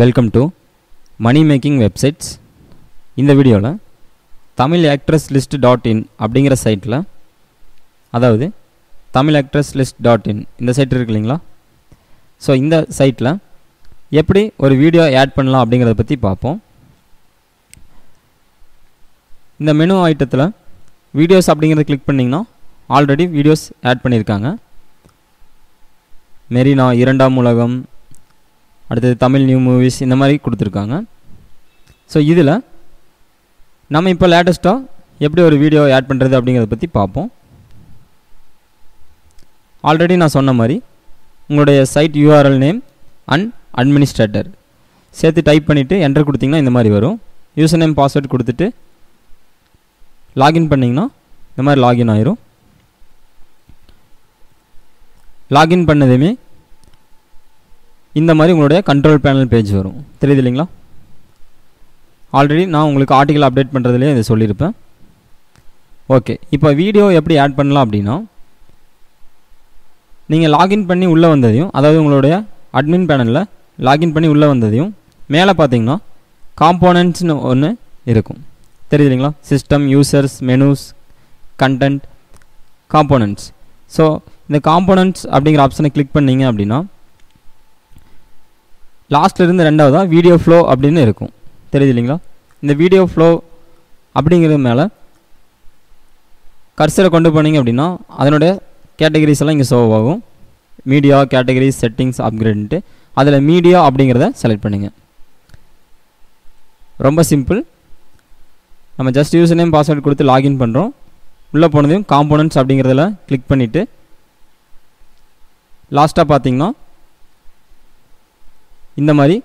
Welcome to money making websites. இந்த வீடியோவில் Tamil actress list .in அப்படிங்கிற சைட்டில், அதாவது தமிழ் ஆக்ட்ரஸ் லிஸ்ட் .in இந்த சைட் இருக்கு இல்லைங்களா? ஸோ இந்த சைட்டில் எப்படி ஒரு வீடியோ ஆட் பண்ணலாம் அப்படிங்கிறத பற்றி பார்ப்போம். இந்த மெனு ஐட்டத்தில் வீடியோஸ் அப்படிங்கிறத கிளிக் பண்ணிங்கன்னா ஆல்ரெடி வீடியோஸ் ஆட் பண்ணியிருக்காங்க. மெரினா, இரண்டாம் உலகம், அடுத்தது தமிழ் நியூ மூவிஸ், இந்த மாதிரி கொடுத்துருக்காங்க. ஸோ இதில் நம்ம இப்போ லேட்டஸ்ட்டாக எப்படி ஒரு வீடியோ ஆட் பண்ணுறது அப்படிங்கிறத பற்றி பார்ப்போம். ஆல்ரெடி நான் சொன்ன மாதிரி உங்களுடைய site URL name and administrator சேர்த்து டைப் பண்ணிவிட்டு என்டர் கொடுத்திங்கன்னா இந்த மாதிரி வரும். யூசர் நேம் பாஸ்வேர்ட் கொடுத்துட்டு லாகின் பண்ணிங்கன்னா இந்த மாதிரி லாகின் ஆயிரும். லாகின் பண்ணதுமே இந்த மாதிரி உங்களுடைய கண்ட்ரோல் பேனல் பேஜ் வரும். தெரியுது இல்லைங்களா? ஆல்ரெடி நான் உங்களுக்கு ஆர்டிக்கல் அப்டேட் பண்ணுறதுலேயே இதை சொல்லியிருப்பேன். ஓகே, இப்போ வீடியோ எப்படி ஆட் பண்ணலாம் அப்படின்னா, நீங்கள் லாகின் பண்ணி உள்ளே வந்ததையும், அதாவது உங்களுடைய அட்மின் பேனலில் லாகின் பண்ணி உள்ளே வந்ததையும் மேலே பார்த்தீங்கன்னா காம்போனன்ட்ஸ்னு ஒன்று இருக்கும். தெரியுது இல்லைங்களா? System, users, menus, content, components. So இந்த காம்போனன்ட்ஸ் அப்படிங்கிற ஆப்ஷனை கிளிக் பண்ணிங்க அப்படின்னா லாஸ்ட்லேருந்து ரெண்டாவதாக வீடியோ ஃப்ளோ அப்படின்னு இருக்கும். தெரியுது இல்லைங்களா? இந்த வீடியோ ஃப்ளோ அப்படிங்கிறது மேலே கர்சரை கொண்டு போனீங்க அப்படின்னா அதனுடைய கேட்டகரிஸ் எல்லாம் இங்கே ஷோ ஆகும். மீடியா, கேட்டகரிஸ், செட்டிங்ஸ், அப்கிரேடுன்ட்டு அதில் மீடியா அப்படிங்கிறத செலக்ட் பண்ணுங்க. ரொம்ப சிம்பிள். நம்ம ஜஸ்ட் யூசர் நேம் பாஸ்வேர்டு கொடுத்து லாகின் பண்ணுறோம். உள்ளே போனதையும் காம்போனன்ட்ஸ் அப்படிங்கிறதுல கிளிக் பண்ணிவிட்டு லாஸ்ட்டாக பார்த்தீங்கன்னா இந்த மாதிரி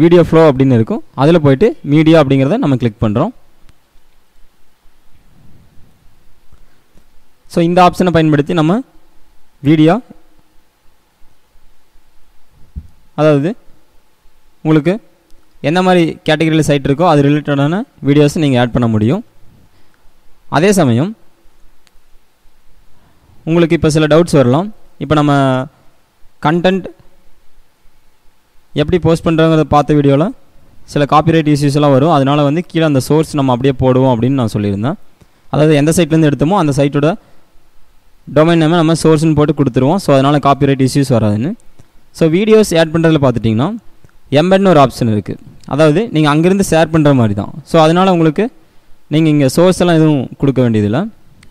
வீடியோ ஃப்ளோ அப்படின்னு இருக்கும். அதில் போயிட்டு மீடியா அப்படிங்கிறத நம்ம கிளிக் பண்ணுறோம். ஸோ இந்த ஆப்ஷனை பயன்படுத்தி நம்ம வீடியோ, அதாவது உங்களுக்கு எந்த மாதிரி கேட்டகரியில் சைட் இருக்கோ அது ரிலேட்டடான வீடியோஸை நீங்கள் ஆட் பண்ண முடியும். அதே சமயம் உங்களுக்கு இப்போ சில டவுட்ஸ் வரலாம். இப்போ நம்ம கண்டென்ட் எப்படி போஸ்ட் பண்ணுறோங்கிறத பார்த்த வீடியோவில் சில காப்பிரைட் இஷ்யூஸ் எல்லாம் வரும். அதனால் வந்து கீழே அந்த சோர்ஸ் நம்ம அப்படியே போடுவோம் அப்படின்னு நான் சொல்லியிருந்தேன். அதாவது எந்த சைட்லேருந்து எடுத்தோமோ அந்த சைட்டோட டொமைன் நேமை நம்ம சோர்ஸ்னு போட்டு கொடுத்துருவோம். ஸோ அதனால் காப்பிரைட் இஷ்யூஸ் வராதுன்னு. ஸோ வீடியோஸ் ஆட் பண்ணுறதுல பார்த்துட்டிங்கன்னா எம்பெட்னு ஒரு ஆப்ஷன் இருக்குது. அதாவது நீங்கள் அங்கேருந்து ஷேர் பண்ணுற மாதிரி தான். ஸோ அதனால் உங்களுக்கு நீங்கள் இங்கே சோர்ஸ் எல்லாம் எதுவும் கொடுக்க வேண்டியதில்லை.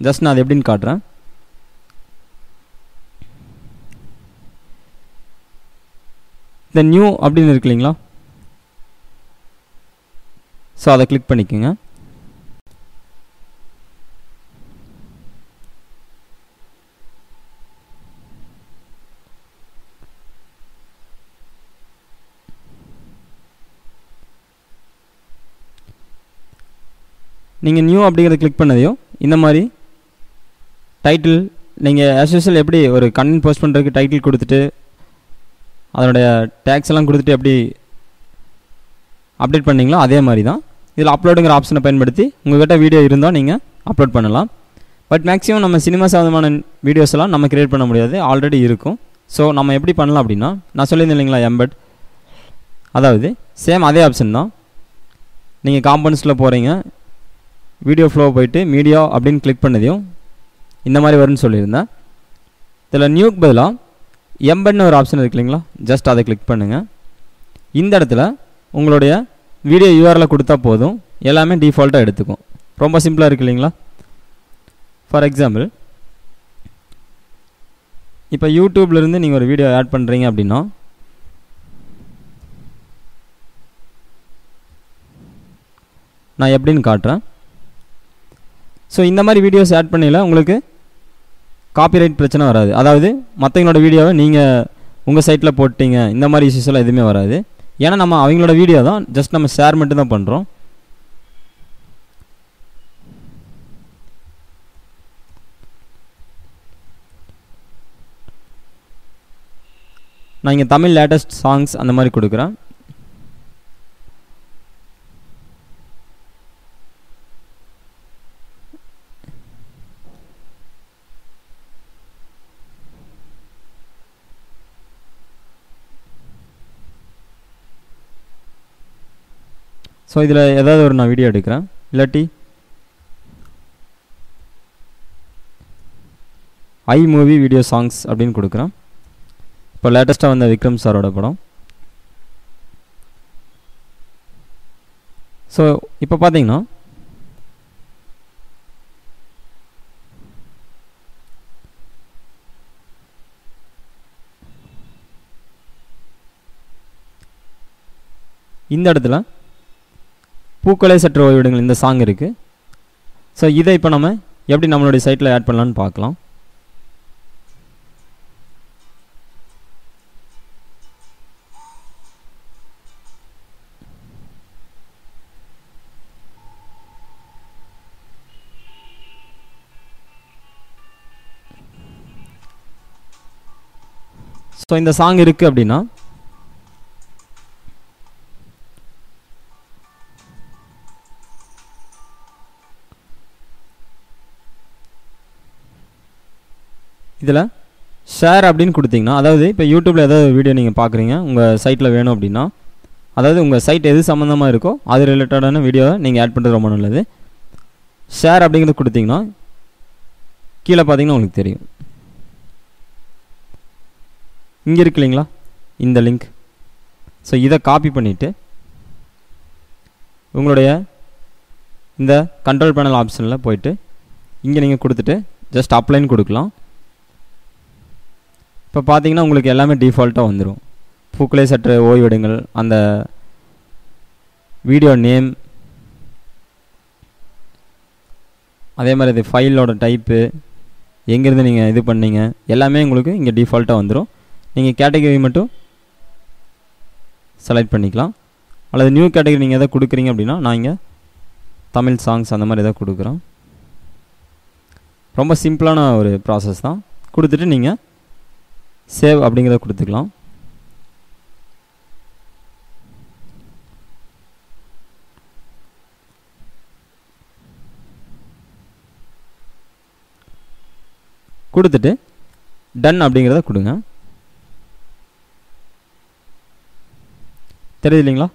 ஜஸ்ட் நான் அது எப்படின்னு காட்டுறேன். இந்த நியூ அப்படின்னு இருக்கு இல்லைங்களா? ஸோ அதை கிளிக் பண்ணிக்கோங்க. நீங்கள் நியூ அப்படிங்கிறத கிளிக் பண்ணதையும் இந்த மாதிரி டைட்டில், நீங்கள் ஆஸ் யூசுவல் எப்படி ஒரு கண்டென்ட் போஸ்ட் பண்ணுறதுக்கு டைட்டில் கொடுத்துட்டு அதனுடைய டேக்ஸ் எல்லாம் கொடுத்துட்டு எப்படி அப்டேட் பண்ணிங்களோ அதே மாதிரி தான் இதில் அப்லோடுங்கிற ஆப்ஷனை பயன்படுத்தி உங்கள்கிட்ட வீடியோ இருந்தால் நீங்கள் அப்லோட் பண்ணலாம். பட் மேக்ஸிமம் நம்ம சினிமா சம்மந்தமான வீடியோஸ் எல்லாம் நம்ம கிரியேட் பண்ண முடியாது, ஆல்ரெடி இருக்கும். ஸோ நம்ம எப்படி பண்ணலாம் அப்படின்னா, நான் சொல்லியிருந்தேன் இல்லைங்களா எம்பெட், அதாவது சேம் அதே ஆப்ஷன் தான். நீங்கள் காம்பனன்ட்ஸில் போகிறீங்க, வீடியோ ஃப்ளோ போயிட்டு மீடியா அப்படின்னு கிளிக் பண்ணதையும் இந்த மாதிரி வரும்னு சொல்லியிருந்தேன். இதில் நியூக்கு பதிலாக எம்பெட்னு ஒரு ஆப்ஷன் இருக்கு இல்லைங்களா? ஜஸ்ட் அதை கிளிக் பண்ணுங்கள். இந்த இடத்துல உங்களுடைய வீடியோ URL கொடுத்தா போதும், எல்லாமே டிஃபால்ட்டாக எடுத்துக்கும். ரொம்ப சிம்பிளாக இருக்கு இல்லைங்களா? ஃபார் எக்ஸாம்பிள், இப்போ யூடியூப்லேருந்து நீங்கள் ஒரு வீடியோ ஆட் பண்ணுறீங்க அப்படின்னா நான் எப்படின்னு காட்டுறேன். ஸோ இந்த மாதிரி வீடியோஸ் ஆட் பண்ணல உங்களுக்கு காப்பிரைட் பிரச்சனை வராது. அதாவது மற்றவங்களோட வீடியோவை நீங்கள் உங்கள் சைட்டில் போட்டிங்க, இந்த மாதிரி இஷ்யூஸ் எல்லாம் எதுவுமே வராது. ஏன்னா நம்ம அவங்களோட வீடியோ தான், ஜஸ்ட் நம்ம ஷேர் மட்டும் தான் பண்ணுறோம். நான் இங்கே தமிழ் லேட்டஸ்ட் சாங்ஸ் அந்த மாதிரி கொடுக்குறேன். ஸோ இதில் ஏதாவது ஒரு நான் வீடியோ எடுக்கிறேன், இல்லாட்டி ஐ மூவி வீடியோ சாங்ஸ் அப்படின்னு கொடுக்குறேன். இப்போ லேட்டஸ்ட்டாக வந்த விக்ரம் சாரோட படம். ஸோ இப்போ பார்த்தீங்கன்னா இந்த இடத்துல பூக்களை சற்று ஓய்விடுங்கள் இந்த சாங் இருக்குது. ஸோ இதை இப்போ நம்ம எப்படி நம்மளுடைய சைட்டில் ஆட் பண்ணலான்னு பார்க்கலாம். ஸோ இந்த சாங் இருக்குது அப்படின்னா இதில் ஷேர் அப்படின்னு கொடுத்தீங்கன்னா, அதாவது இப்போ யூடியூப்பில் ஏதாவது வீடியோ நீங்கள் பார்க்குறீங்க, உங்கள் சைட்டில் வேணும் அப்படின்னா, அதாவது உங்கள் சைட் எது சம்மந்தமாக இருக்கோ அது ரிலேட்டடான வீடியோவை நீங்கள் ஆட் பண்ணுறது ரொம்ப நல்லது. ஷேர் அப்படிங்கிறது கொடுத்தீங்கன்னா கீழே பார்த்தீங்கன்னா உங்களுக்கு தெரியும், இங்கே இருக்கு இல்லைங்களா இந்த லிங்க். ஸோ இதை காப்பி பண்ணிவிட்டு உங்களுடைய இந்த கண்ட்ரோல் பேனல் ஆப்ஷனில் போயிட்டு இங்கே நீங்கள் கொடுத்துட்டு ஜஸ்ட் அப்ளைன்னு கொடுக்கலாம். இப்போ பார்த்தீங்கன்னா உங்களுக்கு எல்லாமே டிஃபால்ட்டாக வந்துடும். பூக்களை சற்று ஓய்விடுங்கள், அந்த வீடியோ நேம், அதே மாதிரி இது ஃபைலோட டைப்பு, எங்கேருந்து நீங்கள் இது பண்ணீங்க எல்லாமே உங்களுக்கு இங்கே டிஃபால்ட்டாக வந்துடும். நீங்கள் கேட்டகரி மட்டும் செலக்ட் பண்ணிக்கலாம். அல்லது நியூ கேட்டகரி நீங்கள் எதாவது கொடுக்குறீங்க அப்படின்னா நான் இங்கே தமிழ் சாங்ஸ் அந்த மாதிரி எதாவது கொடுக்குறோம். ரொம்ப சிம்பிளான ஒரு ப்ராசஸ் தான். கொடுத்துட்டு நீங்கள் சேவ் அப்படிங்கிறத கொடுத்துக்கலாம். கொடுத்துட்டு டன் அப்படிங்கிறத கொடுங்க. தெரியுது இல்லைங்களா?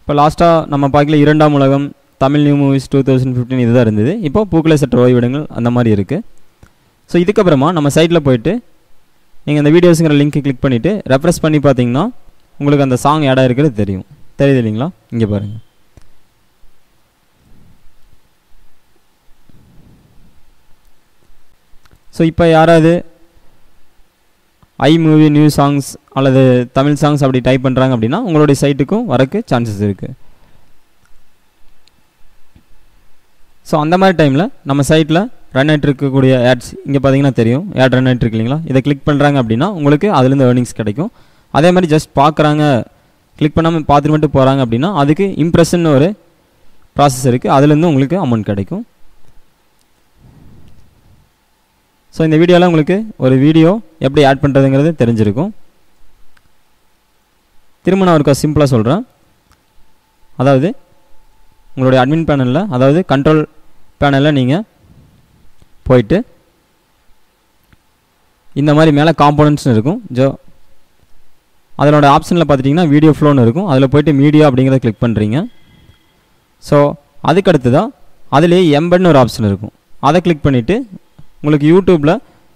இப்போ லாஸ்ட்டாக நம்ம பார்க்கல இரண்டாம் உலகம், தமிழ் நியூ மூவிஸ் 2015 இதுதான் இருந்தது. இப்போ பூக்களை சற்று ஓய்விடுங்கள் அந்த மாதிரி இருக்குது. ஸோ இதுக்கப்புறமா நம்ம சைட்டில் போயிட்டு நீங்கள் அந்த வீடியோஸுங்கிற லிங்க்கை கிளிக் பண்ணிவிட்டு ரெஃப்ரெஷ் பண்ணி பார்த்தீங்கன்னா உங்களுக்கு அந்த சாங் ஆட் ஆகிருக்கிறது தெரியும். தெரியுது இல்லைங்களா? இங்கே பாருங்கள். ஸோ இப்போ யாராவது ஐ மூவி நியூ சாங்ஸ் அல்லது தமிழ் சாங்ஸ் அப்படி டைப் பண்ணுறாங்க அப்படின்னா உங்களுடைய சைட்டுக்கும் வரக்கு சான்சஸ் இருக்குது. ஸோ அந்த மாதிரி டைமில் நம்ம சைட்டில் ரன் ஆகிட்டு இருக்கக்கூடிய ஆட்ஸ் இங்கே பார்த்தீங்கன்னா தெரியும், ஆட் ரன் ஆகிட்டு இருக்கு இல்லைங்களா? இதை கிளிக் பண்ணுறாங்க அப்படின்னா உங்களுக்கு அதுலேருந்து ஏர்னிங்ஸ் கிடைக்கும். அதே மாதிரி ஜஸ்ட் பார்க்குறாங்க, கிளிக் பண்ணாமல் பார்த்துட்டு மட்டும் போகிறாங்க அப்படின்னா அதுக்கு இம்ப்ரெஷன் ஒரு ப்ராசஸ் இருக்குது, அதுலேருந்து உங்களுக்கு அமௌண்ட் கிடைக்கும். ஸோ இந்த வீடியோவில் உங்களுக்கு ஒரு வீடியோ எப்படி ஆட் பண்ணுறதுங்கிறது தெரிஞ்சிருக்கும். திரும்ப நான் ஒரு சிம்பிளாக சொல்கிறேன். அதாவது உங்களுடைய அட்மின் பேனலில், அதாவது கண்ட்ரோல் பேனலில் நீங்கள் போயிட்டு இந்த மாதிரி மேலே காம்போனன்ட்ஸ்னு இருக்கும். அதனோட ஆப்ஷனில் பார்த்துட்டிங்கன்னா வீடியோ ஃப்ளோன்னு இருக்கும். அதில் போய்ட்டு மீடியா அப்படிங்கிறத கிளிக் பண்ணுறீங்க. ஸோ அதுக்கடுத்து தான் அதிலே எம்பட்னு ஒரு ஆப்ஷன் இருக்கும். அதை கிளிக் பண்ணிவிட்டு உங்களுக்கு யூடியூப்பில்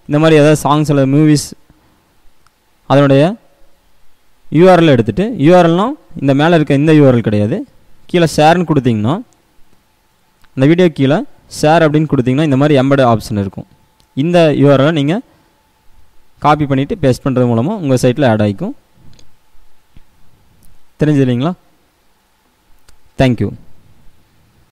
இந்த மாதிரி ஏதாவது சாங்ஸ் அல்லது மூவிஸ் அதனுடைய யூஆர்எல் எடுத்துகிட்டு, யூஆர்எல்னால் இந்த மேலே இருக்க இந்த யூஆர்எல் கிடையாது, கீழே ஷேர்னு கொடுத்தீங்கன்னா அந்த வீடியோ கீழே ஷேர் அப்படின்னு கொடுத்தீங்கன்னா இந்த மாதிரி எம்பட் ஆப்ஷன் இருக்கும். இந்த யூஆர்எலை நீங்கள் காப்பி பண்ணிவிட்டு பேஸ்ட் பண்ணுறது மூலமாக உங்கள் சைட்டில் ஆட் ஆகிக்கும். தெரிஞ்சது இல்லைங்களா? தேங்க்யூ.